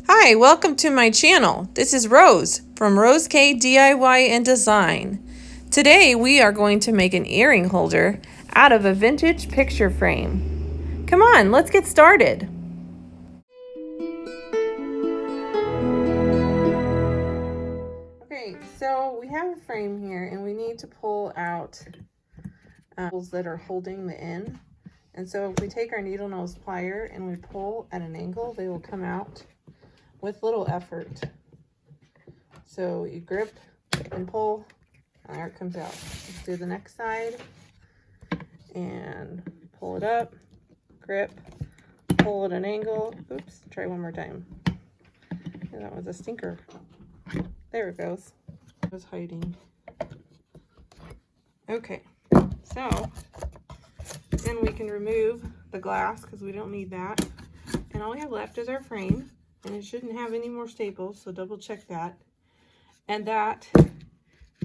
Hi, welcome to my channel. This is Rose from Rose K DIY and Design. Today we are going to make an earring holder out of a vintage picture frame. Come on, let's get started. Okay, so we have a frame here and we need to pull out holes that are holding the end. And so if we take our needle nose plier and we pull at an angle, they will come out with little effort. So you grip and pull, and there it comes out. Let's do the next side and pull it up, grip, pull at an angle. Oops, try one more time. And that was a stinker. There it goes. It was hiding. Okay, so then we can remove the glass because we don't need that. And all we have left is our frame, and it shouldn't have any more staples, so double check that. And that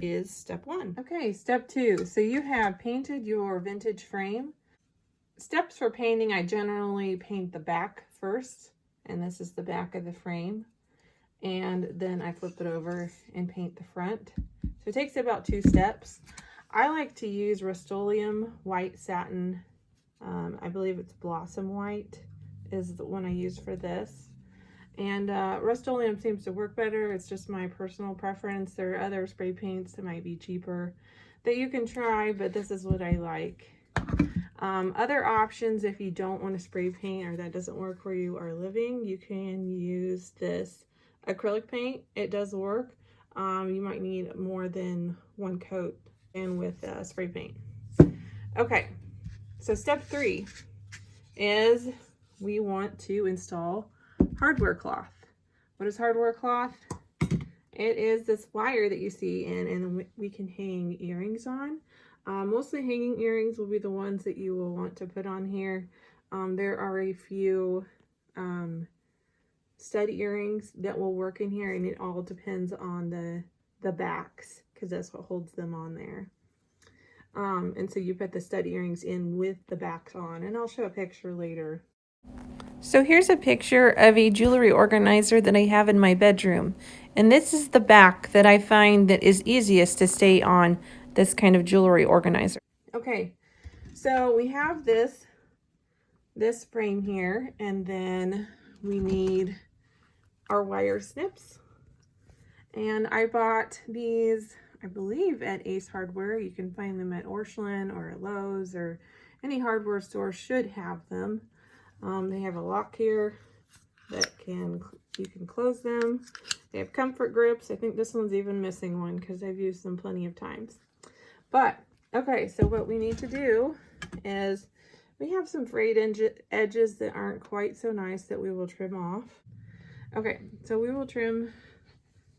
is step one. Okay, step two. So you have painted your vintage frame. Steps for painting, I generally paint the back first, and this is the back of the frame. And then I flip it over and paint the front. So it takes about 2 steps. I like to use RUSTOLEUM white satin. I believe it's Blossom White is the one I use for this. And RUSTOLEUM seems to work better. It's just my personal preference. There are other spray paints that might be cheaper that you can try, but this is what I like. Other options, if you don't want to spray paint or that doesn't work where you are living, you can use this acrylic paint. It does work. You might need more than 1 coat and with spray paint. Okay, so step 3 is we want to install hardware cloth. What is hardware cloth? It is this wire that you see and we can hang earrings on. Mostly hanging earrings will be the ones that you will want to put on here. There are a few stud earrings that will work in here, and it all depends on the backs because that's what holds them on there. And so you put the stud earrings in with the backs on, and I'll show a picture later. So here's a picture of a jewelry organizer that I have in my bedroom. And this is the back that I find that is easiest to stay on this kind of jewelry organizer. Okay, so we have this frame here, and then we need our wire snips. And I bought these, I believe, at Ace Hardware. You can find them at Orscheln or at Lowe's, or any hardware store should have them. They have a lock here that you can close them. They have comfort grips. I think this one's even missing one because I've used them plenty of times. But okay, so what we need to do is we have some frayed edges that aren't quite so nice that we will trim off. Okay, so we will trim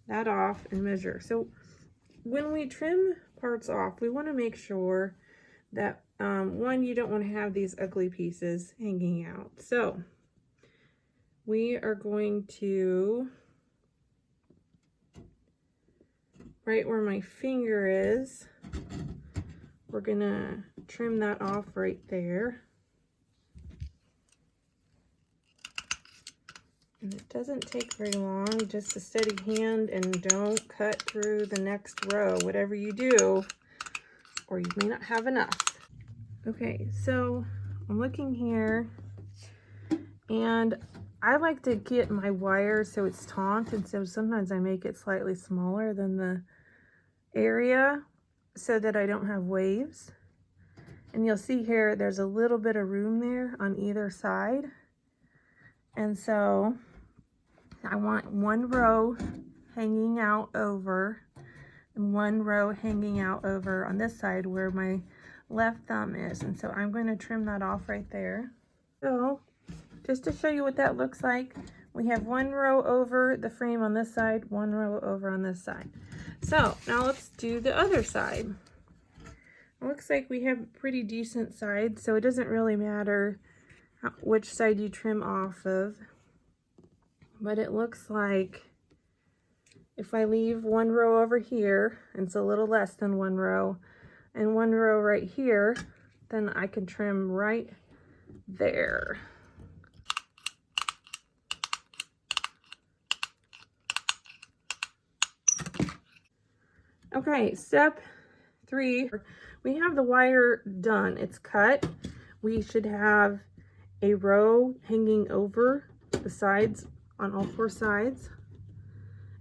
that off and measure. So when we trim parts off, we want to make sure that one, you don't want to have these ugly pieces hanging out. So we are going to, right where my finger is, we're gonna trim that off right there. And it doesn't take very long, just a steady hand, and don't cut through the next row, whatever you do, or you may not have enough. Okay, so I'm looking here, and I like to get my wire so it's taut, and so sometimes I make it slightly smaller than the area so that I don't have waves. And you'll see here, there's a little bit of room there on either side. And so I want 1 row hanging out over and 1 row hanging out over on this side where my left thumb is. And so I'm going to trim that off right there. So just to show you what that looks like, we have 1 row over the frame on this side, 1 row over on this side. So now let's do the other side. It looks like we have pretty decent sides, so it doesn't really matter which side you trim off of. But it looks like if I leave 1 row over here, and it's a little less than 1 row, and 1 row right here, then I can trim right there. Okay, step 3, we have the wire done. It's cut. We should have a row hanging over the sides on all 4 sides.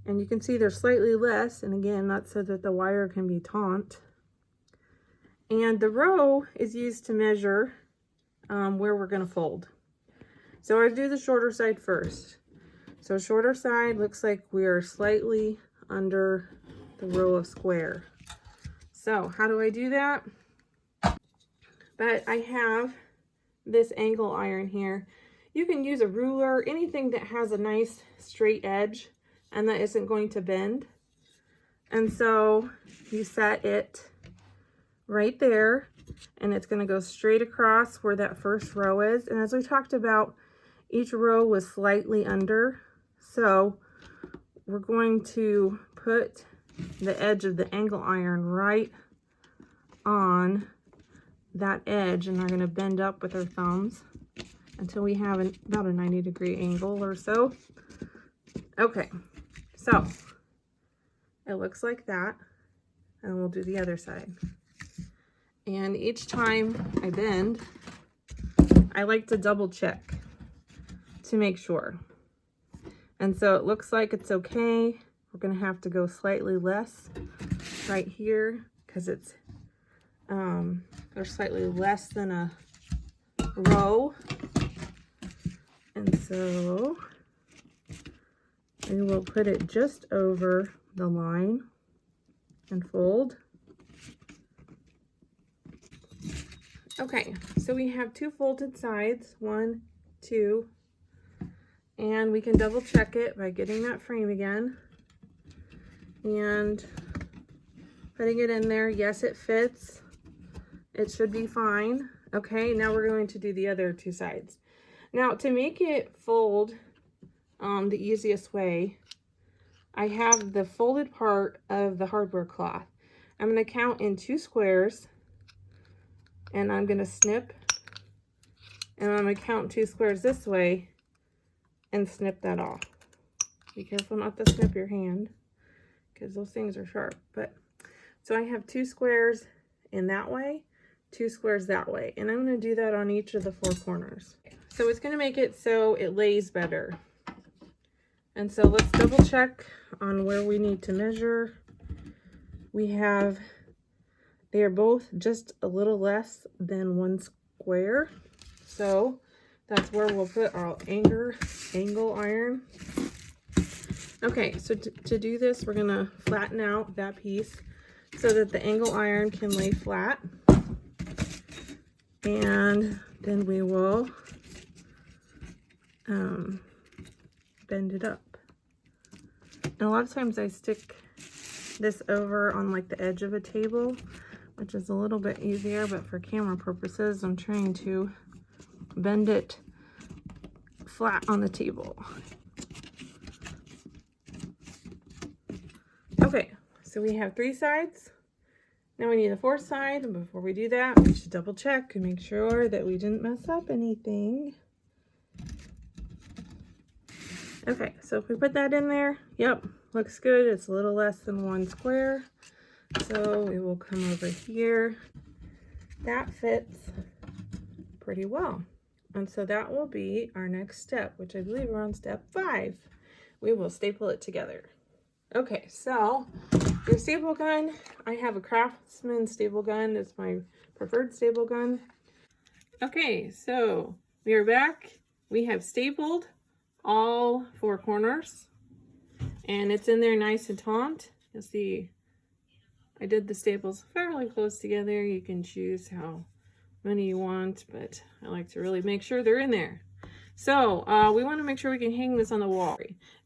And you can see they're slightly less, and again, that's so that the wire can be taut. And the row is used to measure where we're going to fold. So I do the shorter side first. So shorter side looks like we are slightly under the row of square. So how do I do that? But I have this angle iron here. You can use a ruler, anything that has a nice straight edge and that isn't going to bend. And so you set it right there, and it's going to go straight across where that first row is. And as we talked about, each row was slightly under. So we're going to put the edge of the angle iron right on that edge, and we're going to bend up with our thumbs until we have about a 90-degree angle or so. Okay, so it looks like that, and we'll do the other side. And each time I bend, I like to double check to make sure. And so it looks like it's okay. We're gonna have to go slightly less right here because it's there's slightly less than a row. And so we will put it just over the line and fold. Okay, so we have 2 folded sides, 1, 2, and we can double check it by getting that frame again and putting it in there. Yes, it fits. It should be fine. Okay, now we're going to do the other 2 sides. Now, to make it fold the easiest way, I have the folded part of the hardware cloth. I'm going to count in 2 squares, and I'm going to snip, and I'm going to count 2 squares this way and snip that off. Be careful not to snip your hand because those things are sharp. But so I have 2 squares in that way, 2 squares that way, and I'm going to do that on each of the 4 corners. So it's going to make it so it lays better. And so let's double check on where we need to measure. We have, they are both just a little less than 1 square. So that's where we'll put our angle iron. Okay, so to do this, we're gonna flatten out that piece so that the angle iron can lay flat. And then we will bend it up. And a lot of times I stick this over on like the edge of a table, which is a little bit easier, but for camera purposes, I'm trying to bend it flat on the table. Okay, so we have 3 sides. Now we need a 4th side, and before we do that, we should double check and make sure that we didn't mess up anything. Okay, so if we put that in there, yep, looks good. It's a little less than 1 square. So we will come over here. That fits pretty well. And so that will be our next step, which I believe we're on step 5. We will staple it together. Okay, so your staple gun, I have a Craftsman staple gun. It's my preferred staple gun. Okay, so we are back. We have stapled all 4 corners, and it's in there nice and taut. You'll see I did the staples fairly close together. You can choose how many you want, but I like to really make sure they're in there. So we want to make sure we can hang this on the wall.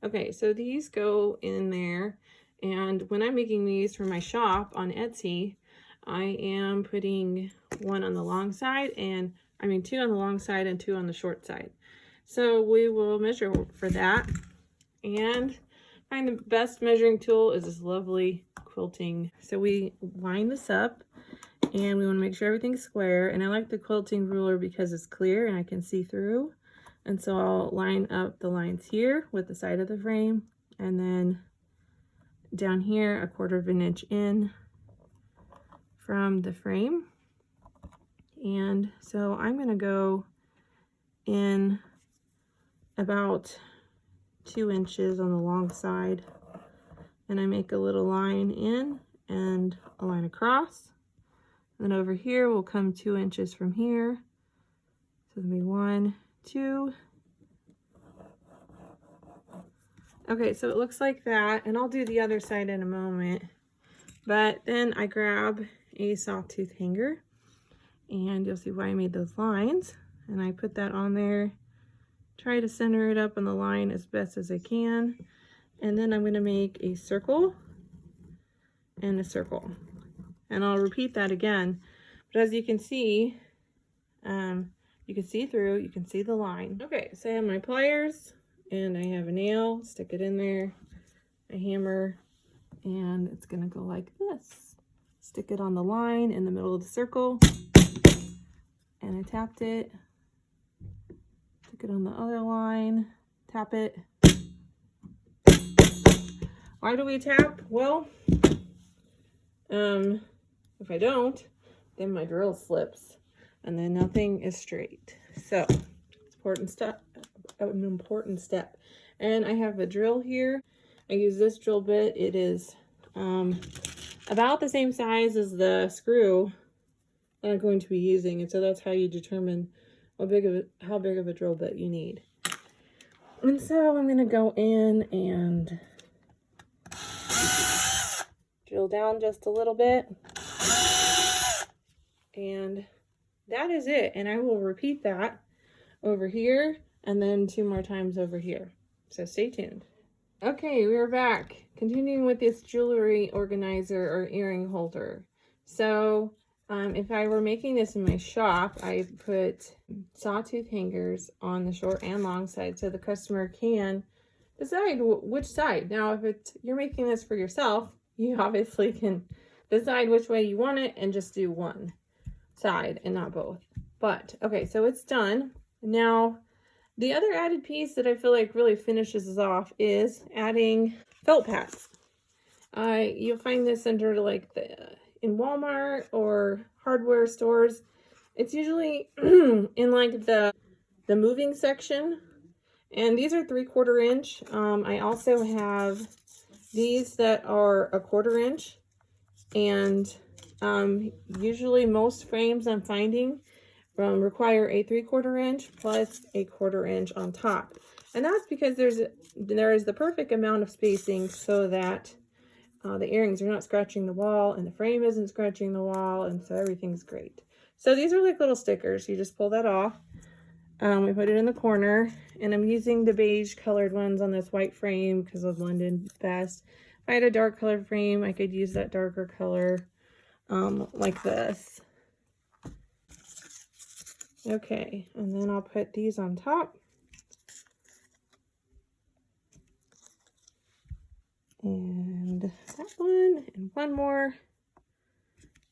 Okay, so these go in there, and when I'm making these for my shop on Etsy, I am putting 1 on the long side, and 2 on the long side and 2 on the short side. So we will measure for that, and find the best measuring tool is this lovely quilting. So we line this up, and we want to make sure everything's square, and I like the quilting ruler because it's clear and I can see through. And so I'll line up the lines here with the side of the frame, and then down here 1/4 of an inch in from the frame. And so I'm going to go in about 2 inches on the long side, and I make a little line in and a line across. Then over here we'll come 2 inches from here. So it'll be 1, 2. Okay, so it looks like that, and I'll do the other side in a moment. But then I grab a sawtooth hanger, and you'll see why I made those lines. And I put that on there, try to center it up on the line as best as I can. And then I'm going to make a circle and a circle. And I'll repeat that again. But as you can see, you can see through, you can see the line. Okay, so I have my pliers and I have a nail, stick it in there, a hammer, and it's gonna go like this. Stick it on the line in the middle of the circle, and I tapped it. Stick it on the other line, tap it. Why do we tap? Well, if I don't, then my drill slips and then nothing is straight. So it's an important step. And I have a drill here. I use this drill bit. It is about the same size as the screw that I'm going to be using, and so that's how you determine how big of a drill bit you need. And so I'm going to go in and drill down just a little bit, and that is it. And I will repeat that over here and then 2 more times over here. So stay tuned. Okay, we're back. Continuing with this jewelry organizer or earring holder. So if I were making this in my shop, I put sawtooth hangers on the short and long side so the customer can decide which side. Now, if you're making this for yourself, you obviously can decide which way you want it and just do one side and not both. But okay, so it's done. Now, the other added piece that I feel like really finishes this off is adding felt pads. You'll find this under in Walmart or hardware stores. It's usually in like the moving section, and these are 3/4 inch. I also have these that are 1/4 inch, and usually most frames I'm finding require a 3/4 inch plus a 1/4 inch on top, and that's because there is the perfect amount of spacing so that the earrings are not scratching the wall and the frame isn't scratching the wall, and so everything's great. So these are like little stickers. You just pull that off. We put it in the corner, and I'm using the beige colored ones on this white frame because they'll blend in best. If I had a dark colored frame, I could use that darker color like this. Okay, and then I'll put these on top. And that one, and one more.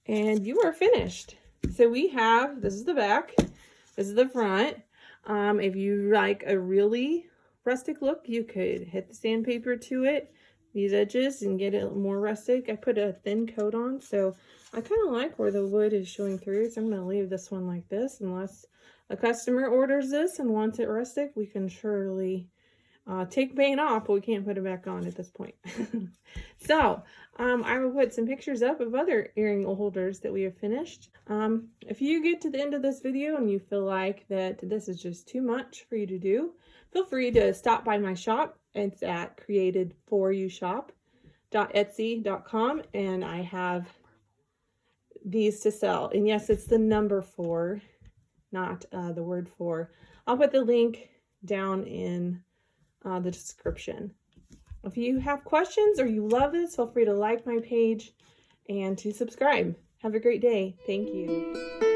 And you are finished. So we have, this is the back, this is the front. If you like a really rustic look, you could hit the sandpaper to it, these edges, and get it more rustic. I put a thin coat on, so I kind of like where the wood is showing through, so I'm going to leave this one like this. Unless a customer orders this and wants it rustic, we can surely take paint off, but we can't put it back on at this point. So I will put some pictures up of other earring holders that we have finished. If you get to the end of this video and you feel like that this is just too much for you to do, feel free to stop by my shop. It's at createdforyoushop.etsy.com, and I have these to sell. And yes, it's the number 4, not the word 4. I'll put the link down in the description. If you have questions or you love this, feel free to like my page and to subscribe. Have a great day. Thank you.